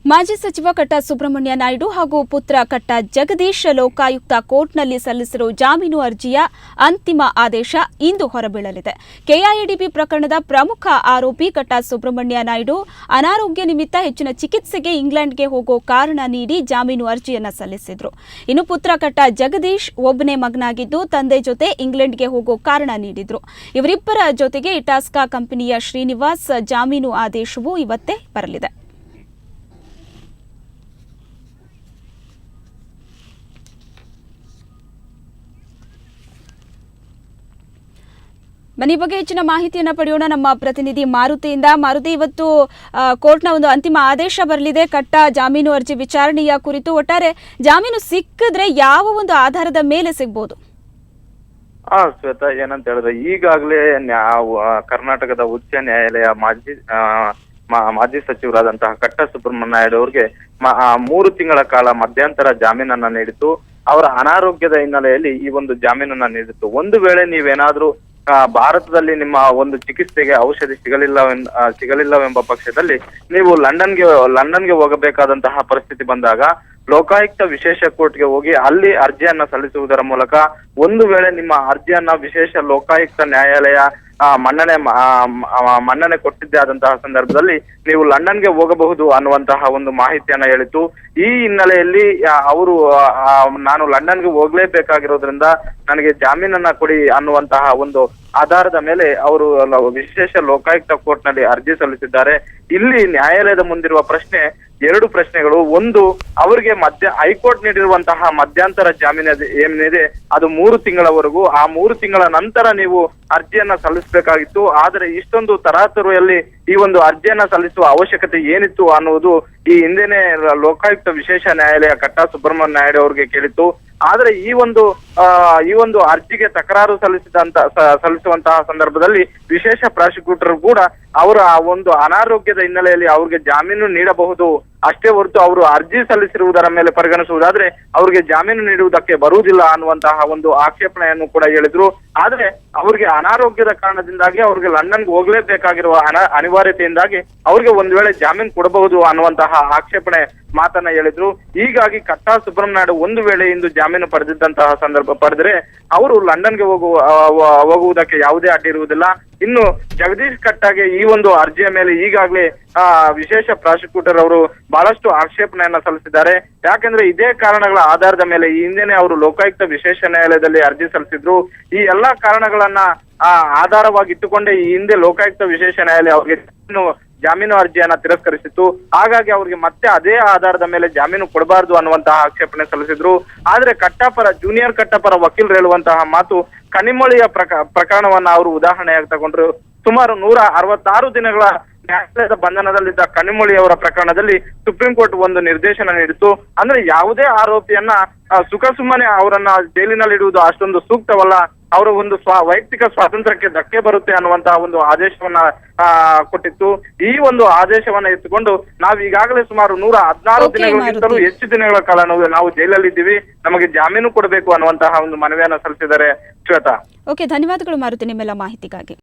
ಮಾಜಿ ಸಚಿವ ಕಟ್ಟಾ ಸುಬ್ರಹ್ಮಣ್ಯ ನಾಯ್ಡು ಹಾಗೂ ಪುತ್ರ ಕಟ್ಟಾ ಜಗದೀಶ್ ಲೋಕಾಯುಕ್ತ ಕೋರ್ಟ್ನಲ್ಲಿ ಸಲ್ಲಿಸಿರುವ ಜಾಮೀನು ಅರ್ಜಿಯ ಅಂತಿಮ ಆದೇಶ ಇಂದು ಹೊರಬೀಳಲಿದೆ. ಕೆಐಎಡಿಬಿ ಪ್ರಕರಣದ ಪ್ರಮುಖ ಆರೋಪಿ ಕಟ್ಟಾ ಸುಬ್ರಹ್ಮಣ್ಯ ನಾಯ್ಡು ಅನಾರೋಗ್ಯ ನಿಮಿತ್ತ ಹೆಚ್ಚಿನ ಚಿಕಿತ್ಸೆಗೆ ಇಂಗ್ಲೆಂಡ್ಗೆ ಹೋಗೋ ಕಾರಣ ನೀಡಿ ಜಾಮೀನು ಅರ್ಜಿಯನ್ನು ಸಲ್ಲಿಸಿದ್ರು. ಇನ್ನು ಪುತ್ರ ಕಟ್ಟಾ ಜಗದೀಶ್ ಒಬ್ಬನೇ ಮಗನಾಗಿದ್ದು ತಂದೆ ಜೊತೆ ಇಂಗ್ಲೆಂಡ್ಗೆ ಹೋಗೋ ಕಾರಣ ನೀಡಿದ್ರು. ಇವರಿಬ್ಬರ ಜೊತೆಗೆ ಇಟಾಸ್ಕಾ ಕಂಪನಿಯ ಶ್ರೀನಿವಾಸ್ ಜಾಮೀನು ಆದೇಶವೂ ಇವತ್ತೇ ಬರಲಿದೆ. ಬನ್ನಿ ಬಗ್ಗೆ ಹೆಚ್ಚಿನ ಮಾಹಿತಿಯನ್ನು ಪಡೆಯೋಣ ನಮ್ಮ ಪ್ರತಿನಿಧಿ ಮಾರುತಿಯಿಂದ. ಮಾರುತಿ, ಇವತ್ತು ಕೋರ್ಟ್ನ ಒಂದು ಅಂತಿಮ ಆದೇಶ ಬರಲಿದೆ ಕಟ್ಟಾ ಜಾಮೀನು ಅರ್ಜಿ ವಿಚಾರಣೆಯ ಕುರಿತು. ಒಟ್ಟಾರೆ ಜಾಮೀನು ಸಿಕ್ಕಿದ್ರೆ ಯಾವ ಒಂದು ಆಧಾರದ ಮೇಲೆ ಸಿಗಬಹುದು? ಶ್ವೇತಾ, ಏನಂತ ಹೇಳಿದ್ರೆ ಈಗಾಗಲೇ ಕರ್ನಾಟಕದ ಉಚ್ಚ ನ್ಯಾಯಾಲಯ ಮಾಜಿ ಸಚಿವರಾದಂತಹ ಕಟ್ಟಾ ಸುಬ್ರಹ್ಮಣ್ಯ ನಾಯ್ಡು ಅವರಿಗೆ 3 ತಿಂಗಳ ಕಾಲ ಮಧ್ಯಂತರ ಜಾಮೀನನ್ನ ನೀಡಿತು. ಅವರ ಅನಾರೋಗ್ಯದ ಹಿನ್ನೆಲೆಯಲ್ಲಿ ಈ ಒಂದು ಜಾಮೀನನ್ನ ನೀಡಿತು. ಒಂದು ವೇಳೆ ನೀವೇನಾದ್ರೂ ಭಾರತದಲ್ಲಿ ನಿಮ್ಮ ಒಂದು ಚಿಕಿತ್ಸೆಗೆ ಔಷಧಿ ಸಿಗಲಿಲ್ಲವೆಂಬ ಪಕ್ಷದಲ್ಲಿ ನೀವು ಲಂಡನ್ಗೆ ಹೋಗಬೇಕಾದಂತಹ ಪರಿಸ್ಥಿತಿ ಬಂದಾಗ ಲೋಕಾಯುಕ್ತ ವಿಶೇಷ ಕೋರ್ಟ್ಗೆ ಹೋಗಿ ಅಲ್ಲಿ ಅರ್ಜಿಯನ್ನ ಸಲ್ಲಿಸುವುದರ ಮೂಲಕ ಒಂದು ವೇಳೆ ನಿಮ್ಮ ಅರ್ಜಿಯನ್ನ ವಿಶೇಷ ಲೋಕಾಯುಕ್ತ ನ್ಯಾಯಾಲಯ ಮನ್ನಣೆ ಕೊಟ್ಟಿದ್ದೇ ಆದಂತಹ ಸಂದರ್ಭದಲ್ಲಿ ನೀವು ಲಂಡನ್ಗೆ ಹೋಗಬಹುದು ಅನ್ನುವಂತಹ ಒಂದು ಮಾಹಿತಿಯನ್ನ ಹೇಳಿತು. ಈ ಹಿನ್ನೆಲೆಯಲ್ಲಿ ಅವರು ನಾನು ಲಂಡನ್ಗೆ ಹೋಗ್ಲೇಬೇಕಾಗಿರೋದ್ರಿಂದ ನನಗೆ ಜಾಮೀನನ್ನ ಕೊಡಿ ಅನ್ನುವಂತಹ ಒಂದು ಆಧಾರದ ಮೇಲೆ ಅವರು ವಿಶೇಷ ಲೋಕಾಯುಕ್ತ ಕೋರ್ಟ್ ನಲ್ಲಿ ಅರ್ಜಿ ಸಲ್ಲಿಸಿದ್ದಾರೆ. ಇಲ್ಲಿ ನ್ಯಾಯಾಲಯದ ಮುಂದಿರುವ ಪ್ರಶ್ನೆ 2 ಪ್ರಶ್ನೆಗಳು. ಒಂದು, ಅವರಿಗೆ ಹೈಕೋರ್ಟ್ ನೀಡಿರುವಂತಹ ಮಧ್ಯಂತರ ಜಾಮೀನು ಏನಿದೆ ಅದು 3 ತಿಂಗಳವರೆಗೂ. ಆ 3 ತಿಂಗಳ ನಂತರ ನೀವು ಅರ್ಜಿಯನ್ನ ಸಲ್ಲಿಸಬೇಕಾಗಿತ್ತು. ಆದರೆ ಇಷ್ಟೊಂದು ತರಾತುರಿಯಲ್ಲಿ ಈ ಒಂದು ಅರ್ಜಿಯನ್ನ ಸಲ್ಲಿಸುವ ಅವಶ್ಯಕತೆ ಏನಿತ್ತು ಅನ್ನುವುದು ಈ ಹಿಂದೆನೆ ಲೋಕಾಯುಕ್ತ ವಿಶೇಷ ನ್ಯಾಯಾಲಯ ಕಟ್ಟಾ ಸುಬ್ರಹ್ಮಣ್ಯ ನಾಯ್ಡು ಅವರಿಗೆ ಕೇಳಿತ್ತು. ಆದ್ರೆ ಈ ಒಂದು ಅರ್ಜಿಗೆ ತಕರಾರು ಸಲ್ಲಿಸುವಂತಹ ಸಂದರ್ಭದಲ್ಲಿ ವಿಶೇಷ ಪ್ರಾಸಿಕ್ಯೂಟರ್ ಕೂಡ ಅವರ ಒಂದು ಅನಾರೋಗ್ಯದ ಹಿನ್ನೆಲೆಯಲ್ಲಿ ಅವ್ರಿಗೆ ಜಾಮೀನು ನೀಡಬಹುದು ಅಷ್ಟೇ ಹೊರತು ಅವರು ಅರ್ಜಿ ಸಲ್ಲಿಸಿರುವುದರ ಮೇಲೆ ಪರಿಗಣಿಸುವುದಾದ್ರೆ ಅವ್ರಿಗೆ ಜಾಮೀನು ನೀಡುವುದಕ್ಕೆ ಬರುವುದಿಲ್ಲ ಅನ್ನುವಂತಹ ಒಂದು ಆಕ್ಷೇಪಣೆಯನ್ನು ಕೂಡ ಹೇಳಿದ್ರು. ಆದ್ರೆ ಅವ್ರಿಗೆ ಅನಾರೋಗ್ಯದ ಕಾರಣದಿಂದಾಗಿ ಅವ್ರಿಗೆ ಲಂಡನ್ಗೆ ಹೋಗ್ಲೇಬೇಕಾಗಿರುವ ಅನಿವಾರ್ಯತೆಯಿಂದಾಗಿ ಅವ್ರಿಗೆ ಒಂದ್ ವೇಳೆ ಜಾಮೀನು ಕೊಡಬಹುದು ಅನ್ನುವಂತಹ ಆಕ್ಷೇಪಣೆ ಮಾತನ್ನ ಹೇಳಿದ್ರು. ಹೀಗಾಗಿ ಕಟ್ಟಾ ಸುಬ್ರಹ್ಮಣ್ಯ ನಾಯ್ಡು ಒಂದು ವೇಳೆ ಇಂದು ಜಾಮೀನು ಪಡೆದ್ರೆ ಅವರು ಲಂಡನ್ಗೆ ಹೋಗುವುದಕ್ಕೆ ಯಾವುದೇ ಅಡ್ಡಿ ಇರುವುದಿಲ್ಲ. ಇನ್ನು ಜಗದೀಶ್ ಕಟ್ಟಾಗೆ ಈ ಒಂದು ಅರ್ಜಿಯ ಮೇಲೆ ಈಗಾಗಲೇ ವಿಶೇಷ ಪ್ರಾಸಿಕ್ಯೂಟರ್ ಅವರು ಬಹಳಷ್ಟು ಆಕ್ಷೇಪಣೆಯನ್ನ ಸಲ್ಲಿಸಿದ್ದಾರೆ. ಯಾಕಂದ್ರೆ ಇದೇ ಕಾರಣಗಳ ಆಧಾರದ ಮೇಲೆ ಈ ಹಿಂದೆನೆ ಅವರು ಲೋಕಾಯುಕ್ತ ವಿಶೇಷ ನ್ಯಾಯಾಲಯದಲ್ಲಿ ಅರ್ಜಿ ಸಲ್ಲಿಸಿದ್ರು. ಈ ಎಲ್ಲಾ ಕಾರಣಗಳನ್ನ ಆಧಾರವಾಗಿಟ್ಟುಕೊಂಡೇ ಈ ಹಿಂದೆ ಲೋಕಾಯುಕ್ತ ವಿಶೇಷ ನ್ಯಾಯಾಲಯ ಅವರಿಗೆ ಜಾಮೀನು ಅರ್ಜಿಯನ್ನ ತಿರಸ್ಕರಿಸಿತ್ತು. ಹಾಗಾಗಿ ಅವ್ರಿಗೆ ಮತ್ತೆ ಅದೇ ಆಧಾರದ ಮೇಲೆ ಜಾಮೀನು ಕೊಡಬಾರದು ಅನ್ನುವಂತಹ ಆಕ್ಷೇಪಣೆ ಸಲ್ಲಿಸಿದ್ರು. ಆದ್ರೆ ಜೂನಿಯರ್ ಕಟ್ಟಪರ ವಕೀಲರು ಹೇಳುವಂತಹ ಮಾತು, ಕನಿಮೊಳಿಯ ಪ್ರಕರಣವನ್ನ ಅವರು ಉದಾಹರಣೆಯಾಗಿ ತಗೊಂಡ್ರು. ಸುಮಾರು 166 ದಿನಗಳ ನ್ಯಾಯಾಲಯದ ಬಂಧನದಲ್ಲಿದ್ದ ಕನಿಮೊಳಿ ಅವರ ಪ್ರಕರಣದಲ್ಲಿ ಸುಪ್ರೀಂ ಕೋರ್ಟ್ ಒಂದು ನಿರ್ದೇಶನ ನೀಡಿತು. ಅಂದ್ರೆ ಯಾವುದೇ ಆರೋಪಿಯನ್ನ ಸುಮ್ಮನೆ ಅವರನ್ನ ಜೈಲಿನಲ್ಲಿ ಇಡುವುದು ಅಷ್ಟೊಂದು ಸೂಕ್ತವಲ್ಲ, ಅವರ ಒಂದು ವೈಯಕ್ತಿಕ ಸ್ವಾತಂತ್ರ್ಯಕ್ಕೆ ಧಕ್ಕೆ ಬರುತ್ತೆ ಅನ್ನುವಂತಹ ಒಂದು ಆದೇಶವನ್ನ ಕೊಟ್ಟಿತ್ತು. ಈ ಒಂದು ಆದೇಶವನ್ನ ಎತ್ತುಕೊಂಡು ನಾವು ಈಗಾಗಲೇ ಸುಮಾರು 116 ದಿನಗಳಿಗಿಂತಲೂ ಹೆಚ್ಚು ದಿನಗಳ ಕಾಲ ನಾವು ಜೈಲಲ್ಲಿದ್ದೀವಿ, ನಮಗೆ ಜಾಮೀನು ಕೊಡಬೇಕು ಅನ್ನುವಂತಹ ಒಂದು ಮನವಿಯನ್ನ ಸಲ್ಲಿಸಿದ್ದಾರೆ. ಶ್ವೇತಾ, ಧನ್ಯವಾದಗಳು ಮಾರುತಿ ನಿಮ್ಮೆಲ್ಲ ಮಾಹಿತಿಗಾಗಿ.